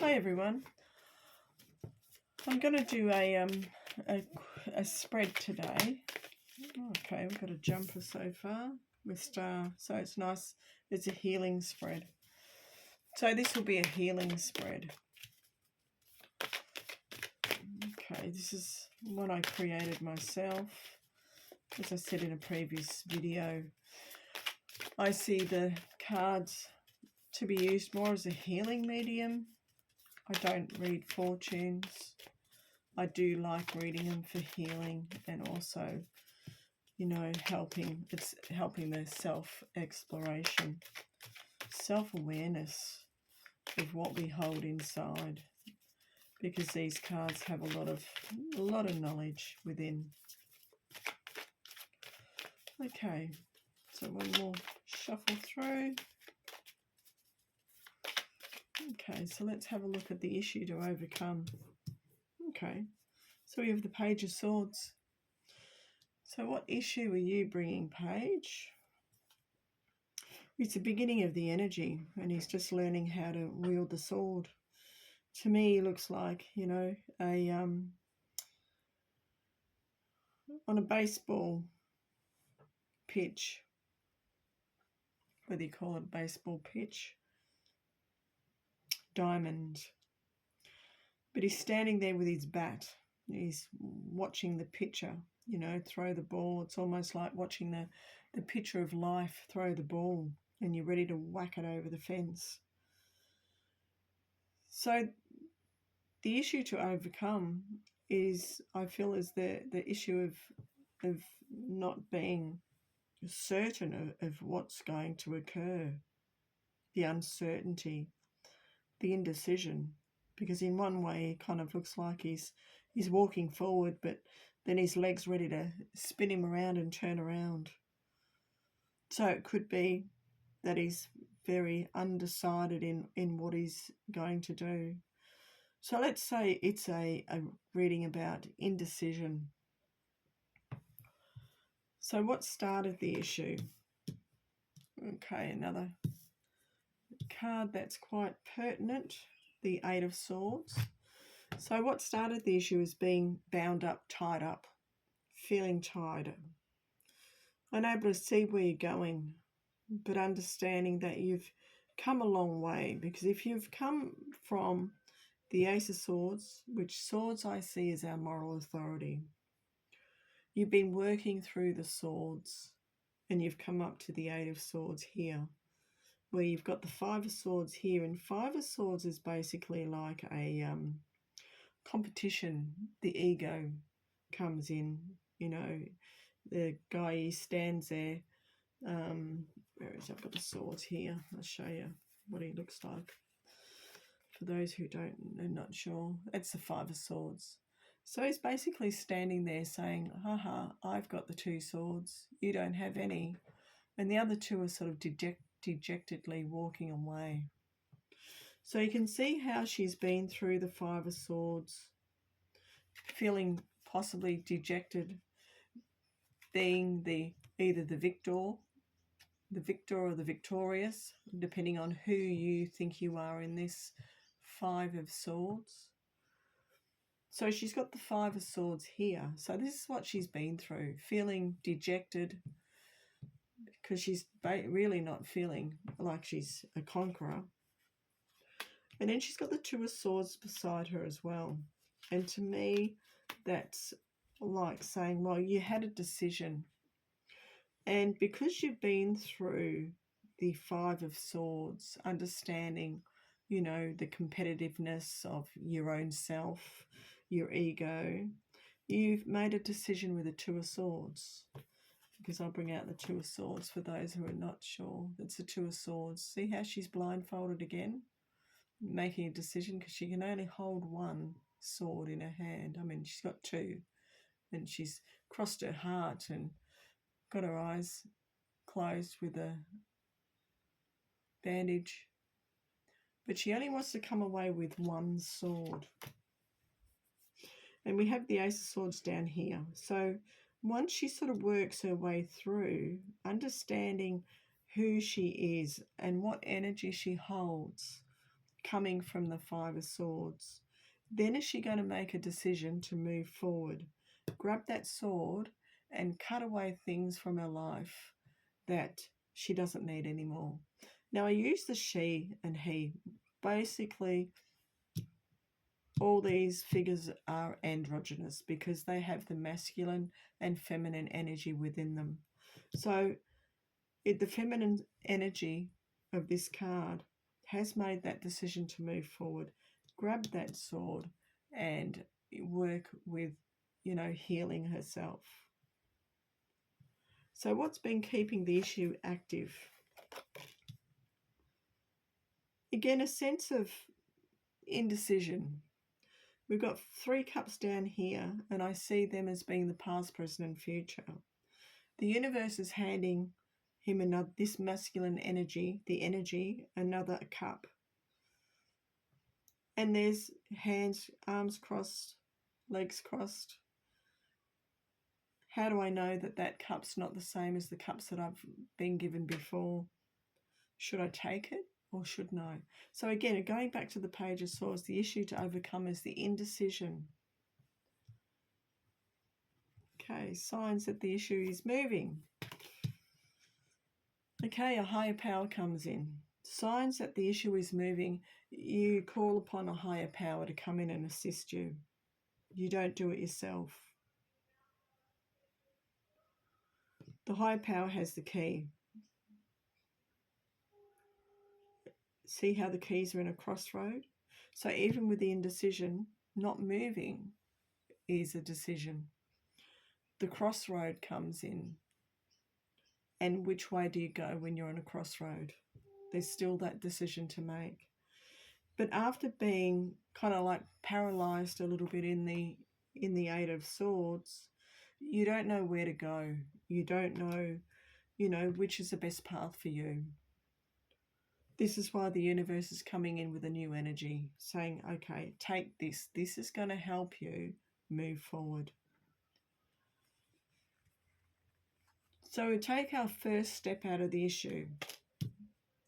Hi everyone. I'm going to do a spread today. Okay, we've got a jumper so far with star, so it's nice. It's a healing spread. So this will be a healing spread. Okay, this is what I created myself. As I said in a previous video, I see the cards to be used more as a healing medium. I don't read fortunes. I do like reading them for healing and also, you know, helping the self-exploration, self-awareness of what we hold inside, because these cards have a lot of knowledge within. Okay, so one more shuffle through. Okay, so let's have a look at the issue to overcome. Okay, so we have the Page of Swords. So what issue are you bringing, Page? It's the beginning of the energy, and he's just learning how to wield the sword. To me, he looks like, you know, on a baseball pitch. Whether you call it a baseball pitch, diamond. But he's standing there with his bat. He's watching the pitcher, you know, throw the ball. It's almost like watching the pitcher of life throw the ball, and you're ready to whack it over the fence. So the issue to overcome is, I feel, is the issue of not being certain of what's going to occur, the uncertainty, the indecision. Because in one way, it kind of looks like he's walking forward, but then his leg's ready to spin him around and turn around. So it could be that he's very undecided in what he's going to do. So let's say it's a reading about indecision. So what started the issue? Okay, another card that's quite pertinent, the Eight of Swords. So what started the issue is being bound up, tied up, feeling tied, unable to see where you're going, but understanding that you've come a long way. Because if you've come from the Ace of Swords, which swords I see as our moral authority, you've been working through the swords and you've come up to the Eight of Swords here, where you've got the Five of Swords here. And Five of Swords is basically like a competition. The ego comes in, you know, the guy, he stands there. Where is, I've got the swords here. I'll show you what he looks like. For those who are not sure, it's the Five of Swords. So he's basically standing there saying, haha, I've got the two swords, you don't have any. And the other two are sort of dejectedly walking away. So you can see how she's been through the Five of Swords, feeling possibly dejected, being either the victor or the victorious, depending on who you think you are in this Five of Swords. So she's got the Five of Swords here. So this is what she's been through, feeling dejected, because she's really not feeling like she's a conqueror. And then she's got the Two of Swords beside her as well. And to me, that's like saying, well, you had a decision. And because you've been through the Five of Swords, understanding, you know, the competitiveness of your own self, your ego, you've made a decision with the Two of Swords. Because I'll bring out the Two of Swords for those who are not sure. It's the Two of Swords. See how she's blindfolded again? Making a decision, because she can only hold one sword in her hand. I mean, she's got two. And she's crossed her heart and got her eyes closed with a bandage. But she only wants to come away with one sword. And we have the Ace of Swords down here. So once she sort of works her way through, understanding who she is and what energy she holds, coming from the Five of Swords. Then is she going to make a decision to move forward? Grab that sword and cut away things from her life that she doesn't need anymore. Now I use the she and he. Basically, all these figures are androgynous because they have the masculine and feminine energy within them. So the feminine energy of this card has made that decision to move forward, grab that sword and work with, healing herself. So what's been keeping the issue active? Again, a sense of indecision. We've got 3 cups down here, and I see them as being the past, present, and future. The universe is handing him this masculine energy, another cup. And there's hands, arms crossed, legs crossed. How do I know that that cup's not the same as the cups that I've been given before? Should I take it or shouldn't I? So again, going back to the Page of Swords, the issue to overcome is the indecision. Okay, signs that the issue is moving. Okay, a higher power comes in. Signs that the issue is moving, you call upon a higher power to come in and assist you. You don't do it yourself. The higher power has the key. See how the keys are in a crossroad? So even with the indecision, not moving is a decision. The crossroad comes in. And which way do you go when you're on a crossroad? There's still that decision to make. But after being kind of like paralyzed a little bit in the Eight of Swords, you don't know where to go. You don't know, which is the best path for you. This is why the universe is coming in with a new energy, saying, okay, take this. This is going to help you move forward. So we take our first step out of the issue,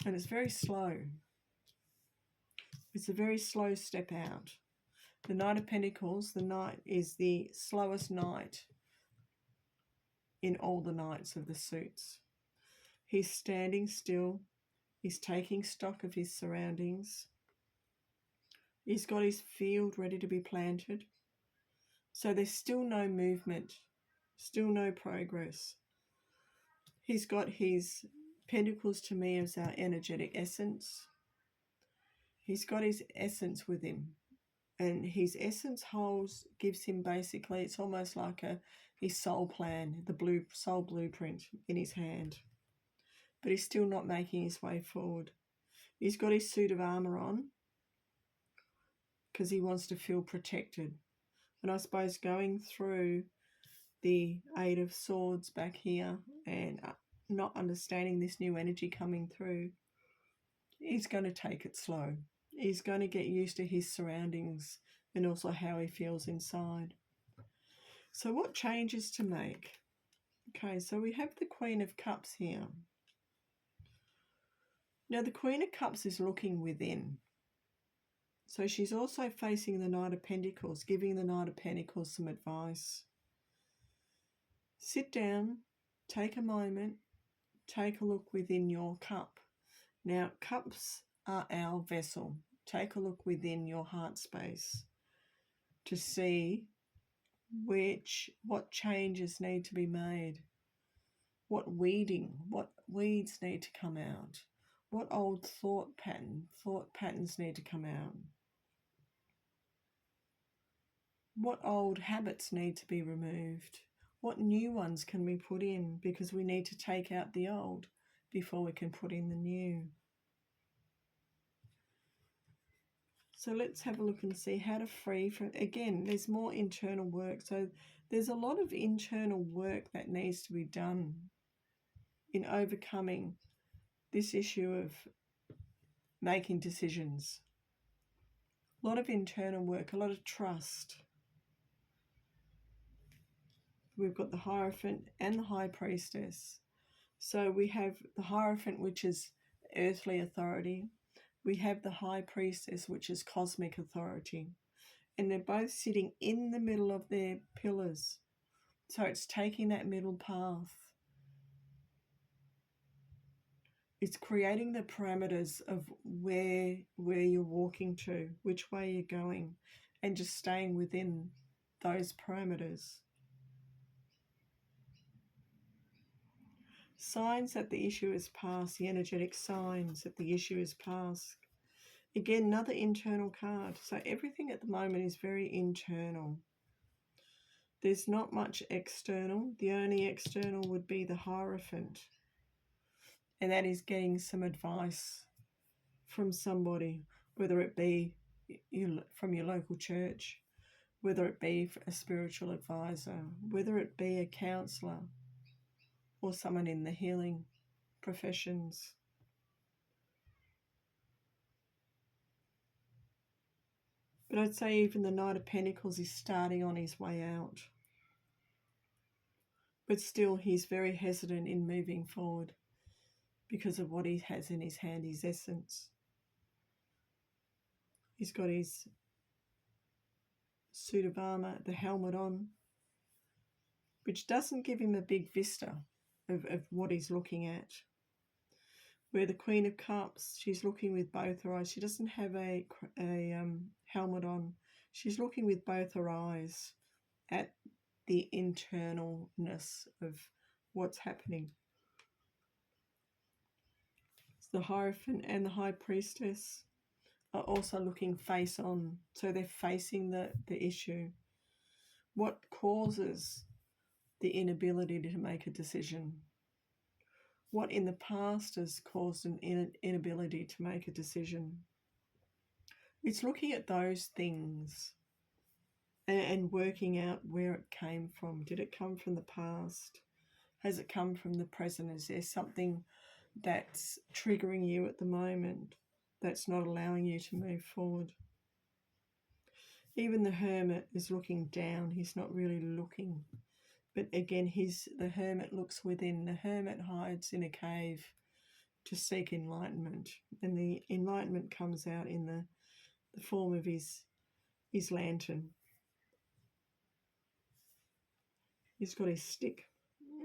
and it's very slow. It's a very slow step out. The Knight of Pentacles, the Knight is the slowest knight in all the knights of the suits. He's standing still. He's taking stock of his surroundings. He's got his field ready to be planted. So there's still no movement, still no progress. He's got his pentacles to me as our energetic essence. He's got his essence with him. And his essence gives him basically, it's almost like his soul plan, the soul blueprint in his hand. But he's still not making his way forward. He's got his suit of armour on because he wants to feel protected. And I suppose going through the Eight of Swords back here and not understanding this new energy coming through, he's going to take it slow. He's going to get used to his surroundings and also how he feels inside. So what changes to make? Okay, so we have the Queen of Cups here. Now the Queen of Cups is looking within. So she's also facing the Knight of Pentacles, giving the Knight of Pentacles some advice. Sit down, take a moment, take a look within your cup. Now, cups are our vessel. Take a look within your heart space to see what changes need to be made, what weeds need to come out, what old thought patterns need to come out, what old habits need to be removed, what new ones can we put in, because we need to take out the old before we can put in the new. So let's have a look and see how to free from, again, there's more internal work. So there's a lot of internal work that needs to be done in overcoming this issue of making decisions. A lot of internal work, a lot of trust. We've got the Hierophant and the High Priestess. So we have the Hierophant, which is earthly authority. we have the High Priestess, which is cosmic authority. And they're both sitting in the middle of their pillars. So it's taking that middle path. It's creating the parameters of where you're walking to, which way you're going, and just staying within those parameters. Signs that the issue is past, the energetic signs that the issue is past. Again, another internal card. So everything at the moment is very internal. There's not much external. The only external would be the Hierophant. And that is getting some advice from somebody, whether it be from your local church, whether it be a spiritual advisor, whether it be a counsellor or someone in the healing professions. But I'd say even the Knight of Pentacles is starting on his way out. But still, he's very hesitant in moving forward because of what he has in his hand, his essence. He's got his suit of armour, the helmet on, which doesn't give him a big vista of what he's looking at. Where the Queen of Cups, she's looking with both her eyes. She doesn't have a helmet on. She's looking with both her eyes at the internalness of what's happening. The Hierophant and the High Priestess are also looking face on. So they're facing the issue. What causes the inability to make a decision? What in the past has caused an inability to make a decision? It's looking at those things and working out where it came from. Did it come from the past? Has it come from the present? Is there something that's triggering you at the moment that's not allowing you to move forward? Even the Hermit is looking down. He's not really looking. But again, the Hermit looks within. The Hermit hides in a cave to seek enlightenment. And the enlightenment comes out in the form of his lantern. He's got his stick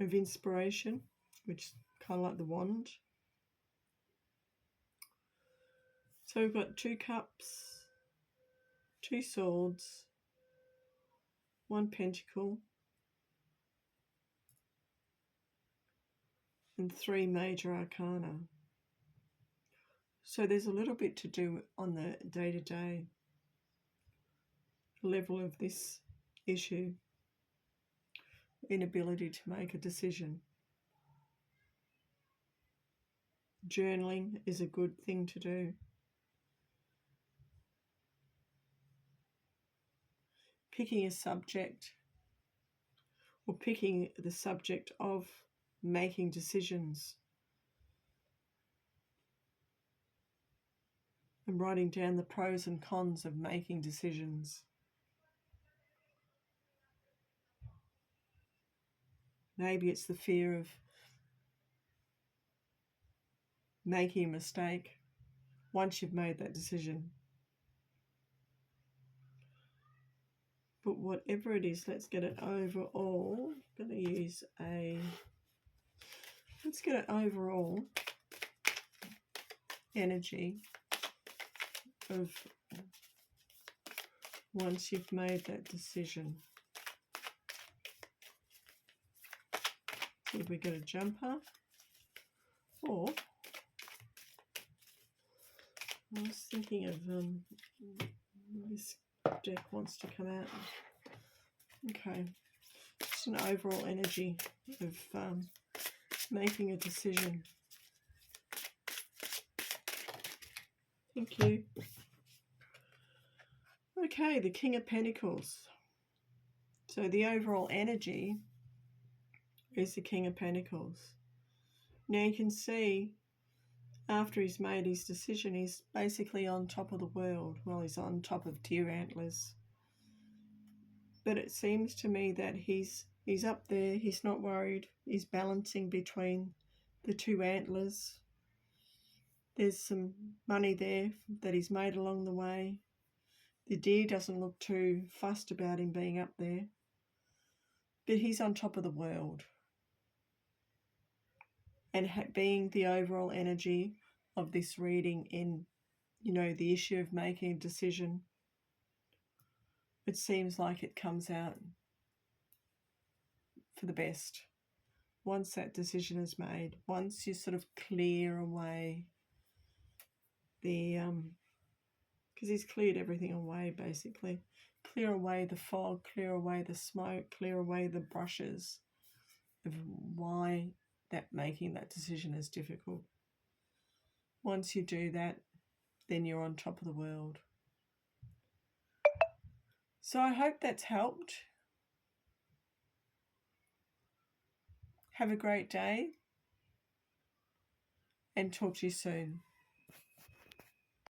of inspiration, which is kind of like the wand. So we've got 2 cups, 2 swords, 1 pentacle, and 3 major arcana. So there's a little bit to do on the day-to-day level of this issue, inability to make a decision. Journaling is a good thing to do. Picking a subject, or picking the subject of making decisions, and writing down the pros and cons of making decisions. Maybe it's the fear of making a mistake once you've made that decision. But whatever it is, let's get it overall. I'm going to use let's get it overall energy of once you've made that decision. See if we get a jumper, or I was thinking of this deck wants to come out. Okay, just an overall energy of making a decision. Thank you. Okay, the King of Pentacles. So the overall energy is the King of Pentacles. Now you can see after he's made his decision, he's basically on top of the world. Well, he's on top of deer antlers. But it seems to me that he's up there, he's not worried, he's balancing between the 2 antlers. There's some money there that he's made along the way. The deer doesn't look too fussed about him being up there, but he's on top of the world. And being the overall energy of this reading in, the issue of making a decision, it seems like it comes out for the best. Once that decision is made, once you sort of clear away the, because he's cleared everything away basically. Clear away the fog, clear away the smoke, clear away the brushes of why making that decision is difficult. Once you do that, then you're on top of the world. So I hope that's helped. Have a great day and talk to you soon.